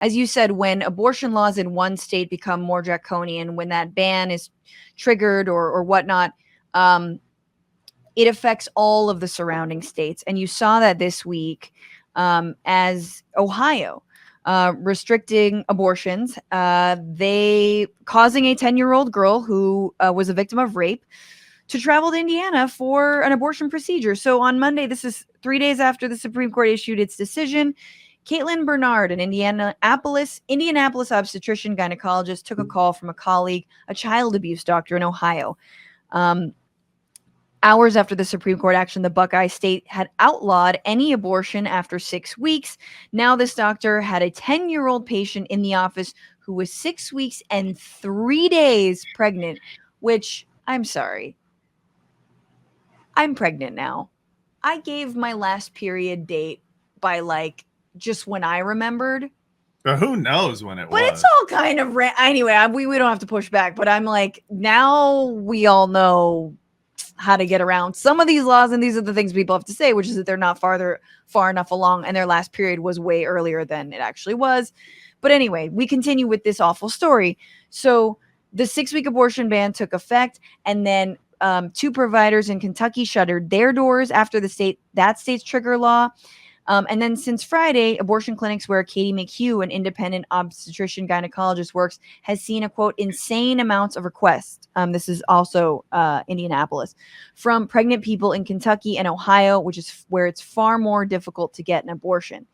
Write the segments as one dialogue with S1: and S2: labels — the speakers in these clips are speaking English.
S1: as you said, when abortion laws in one state become more draconian, when that ban is triggered or whatnot, it affects all of the surrounding states. And you saw that this week as Ohio restricting abortions, they causing a 10-year-old girl who was a victim of rape to travel to Indiana for an abortion procedure. So on Monday, this is 3 days after the Supreme Court issued its decision, Caitlin Bernard, an Indianapolis obstetrician gynecologist, took a call from a colleague, a child abuse doctor in Ohio. Hours after the Supreme Court action, the Buckeye State had outlawed any abortion after 6 weeks. Now this doctor had a 10-year-old patient in the office who was 6 weeks and 3 days pregnant, which, I'm sorry, I'm pregnant now. I gave my last period date by like just when I remembered.
S2: But who knows when it was?
S1: But it's all kind of anyway. We don't have to push back. But I'm like, now we all know how to get around some of these laws, and these are the things people have to say, which is that they're not far enough along, and their last period was way earlier than it actually was. But anyway, we continue with this awful story. So the 6-week abortion ban took effect, and then 2 providers in Kentucky shuttered their doors after that state's trigger law. And then since Friday, abortion clinics where Katie McHugh, an independent obstetrician gynecologist, works, has seen a, quote, insane amounts of requests. This is also Indianapolis, from pregnant people in Kentucky and Ohio, which is where it's far more difficult to get an abortion.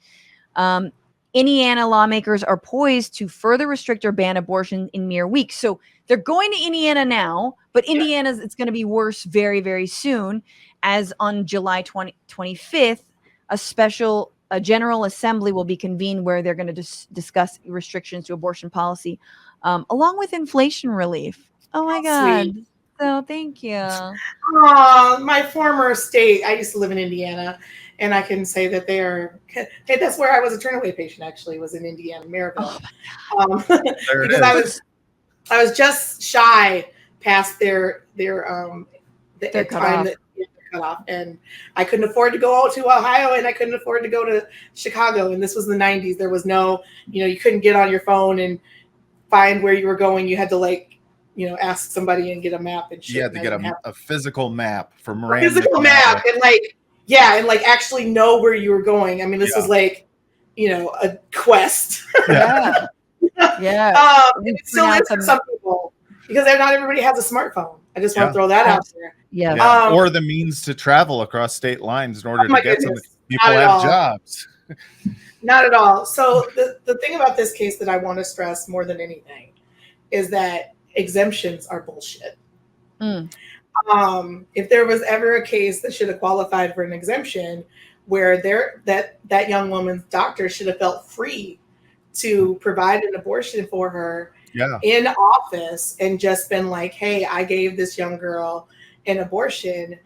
S1: Indiana lawmakers are poised to further restrict or ban abortion in mere weeks. So they're going to Indiana now, but Indiana's it's going to be worse very, very soon, as on July 25th, a general assembly will be convened where they're going to discuss restrictions to abortion policy, along with inflation relief. Oh my God.
S3: Sweet.
S1: So thank you.
S3: My former state, I used to live in Indiana, and I can say that that's where I was a turn-away patient, actually, was in Indiana, Maryville. Because I was just shy past their time that cut off, and I couldn't afford to go out to Ohio, and I couldn't afford to go to Chicago, and this was the 90s. There was no, you couldn't get on your phone and find where you were going. You had to ask somebody and get a map and shit.
S2: You had to get a physical map for
S3: Miranda. A physical map and actually know where you were going. I mean, this was a quest.
S1: Yeah.
S3: It still is for some people, because not everybody has a smartphone. I just want to throw that out there.
S1: Yeah.
S2: Or the means to travel across state lines in order to get some people have jobs.
S3: Not at all. So the thing about this case that I want to stress more than anything is that exemptions are bullshit. If there was ever a case that should have qualified for an exemption, where that young woman's doctor should have felt free to provide an abortion for her in office and just been like, hey, I gave this young girl an abortion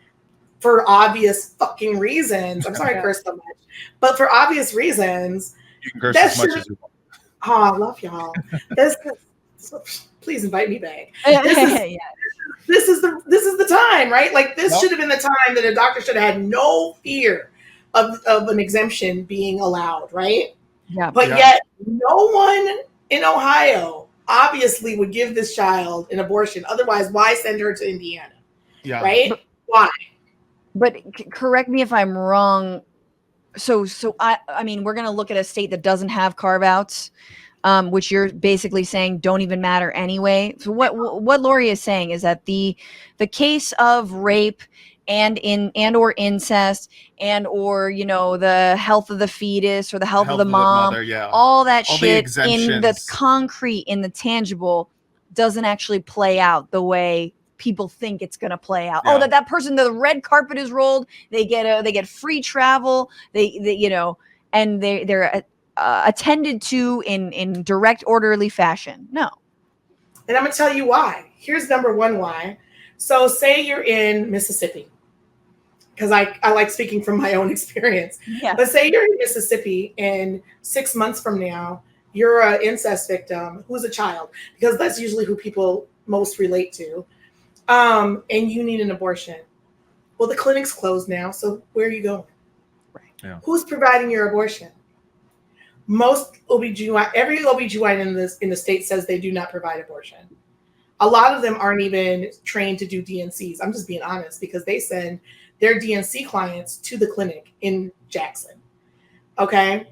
S3: for obvious fucking reasons. I'm sorry I cursed so much, but for obvious reasons.
S2: You can curse as much as you want.
S3: Oh, I love y'all. Please invite me back. This is the time, right? Like, this should have been the time that a doctor should have had no fear of an exemption being allowed, right? But yet no one in Ohio obviously would give this child an abortion. Otherwise, why send her to Indiana? Right? Why?
S1: But correct me if I'm wrong. So I mean, we're going to look at a state that doesn't have carve-outs, which you're basically saying don't even matter anyway. So what Lori is saying is that the case of rape and or incest or the health of the fetus or the health of the mom, all that shit in the concrete, in the tangible, doesn't actually play out the way people think it's going to play out. Oh, that person, the red carpet is rolled, they get free travel, and they're attended to in direct, orderly fashion. No.
S3: And I'm going to tell you why. Here's number one why. So say you're in Mississippi, because I like speaking from my own experience. Yeah. But say you're in Mississippi and 6 months from now, you're an incest victim who's a child, because that's usually who people most relate to, and you need an abortion. Well, the clinic's closed now, so where are you going? Right. Yeah. Who's providing your abortion? most OBGYN, every OBGYN in the state says they do not provide abortion. A lot of them aren't even trained to do DNCs. I'm just being honest, because they send their DNC clients to the clinic in Jackson. Okay.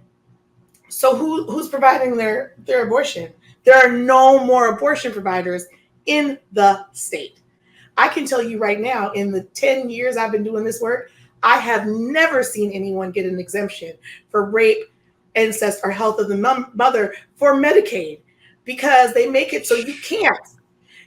S3: So who's providing their abortion? There are no more abortion providers in the state. I can tell you right now, in the 10 years I've been doing this work, I have never seen anyone get an exemption for rape, incest, or health of the mother for Medicaid, because they make it so you can't.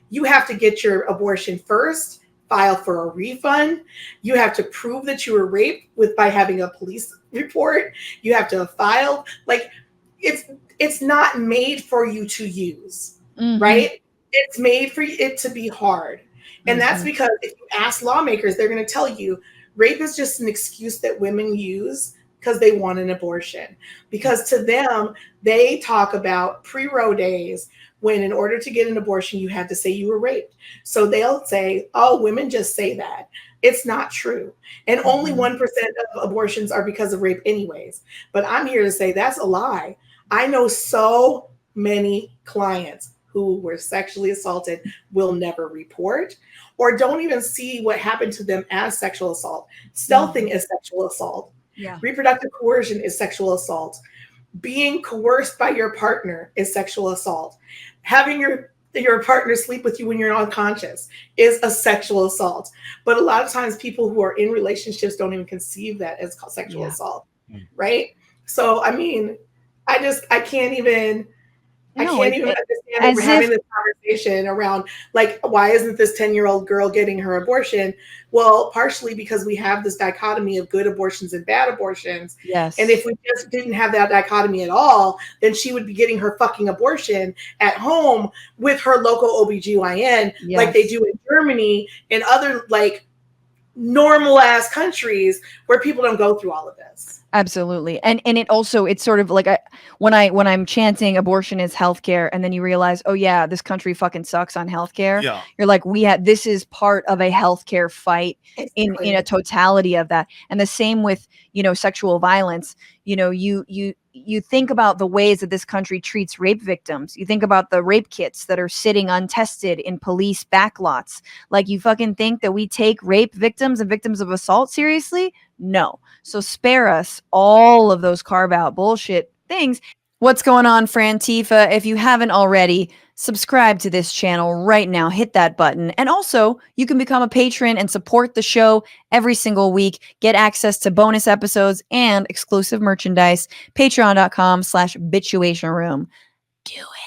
S3: You have to get your abortion first, file for a refund. You have to prove that you were raped by having a police report. You have to have filed. Like, it's not made for you to use, right? It's made for it to be hard. And that's because if you ask lawmakers, they're going to tell you rape is just an excuse that women use because they want an abortion. Because to them, they talk about pre-Roe days when in order to get an abortion, you had to say you were raped. So they'll say, oh, women just say that. It's not true. And only 1% of abortions are because of rape anyways. But I'm here to say that's a lie. I know so many clients who were sexually assaulted will never report or don't even see what happened to them as sexual assault. Stealthing is sexual assault. Yeah. Reproductive coercion is sexual assault. Being coerced by your partner is sexual assault. Having your partner sleep with you when you're unconscious is a sexual assault. But a lot of times people who are in relationships don't even conceive that as sexual assault, right? So, I mean, I can't even understand that we're having this conversation around, like, why isn't this 10-year-old girl getting her abortion? Well, partially because we have this dichotomy of good abortions and bad abortions.
S1: Yes.
S3: And if we just didn't have that dichotomy at all, then she would be getting her fucking abortion at home with her local OBGYN, like they do in Germany and other, like, normal ass countries where people don't go through all of this.
S1: Absolutely. And it also, it's sort of like when I'm chanting abortion is healthcare, and then you realize, oh yeah, this country fucking sucks on healthcare. Yeah. You're like, this is part of a healthcare fight in a totality of that. And the same with, sexual violence. You think about the ways that this country treats rape victims. You think about the rape kits that are sitting untested in police backlots. Like, you fucking think that we take rape victims and victims of assault seriously? No. So spare us all of those carve out bullshit things. What's going on, Frantifa? If you haven't already, subscribe to this channel right now. Hit that button. And also, you can become a patron and support the show every single week. Get access to bonus episodes and exclusive merchandise. Patreon.com/Bitchuation Room. Do it.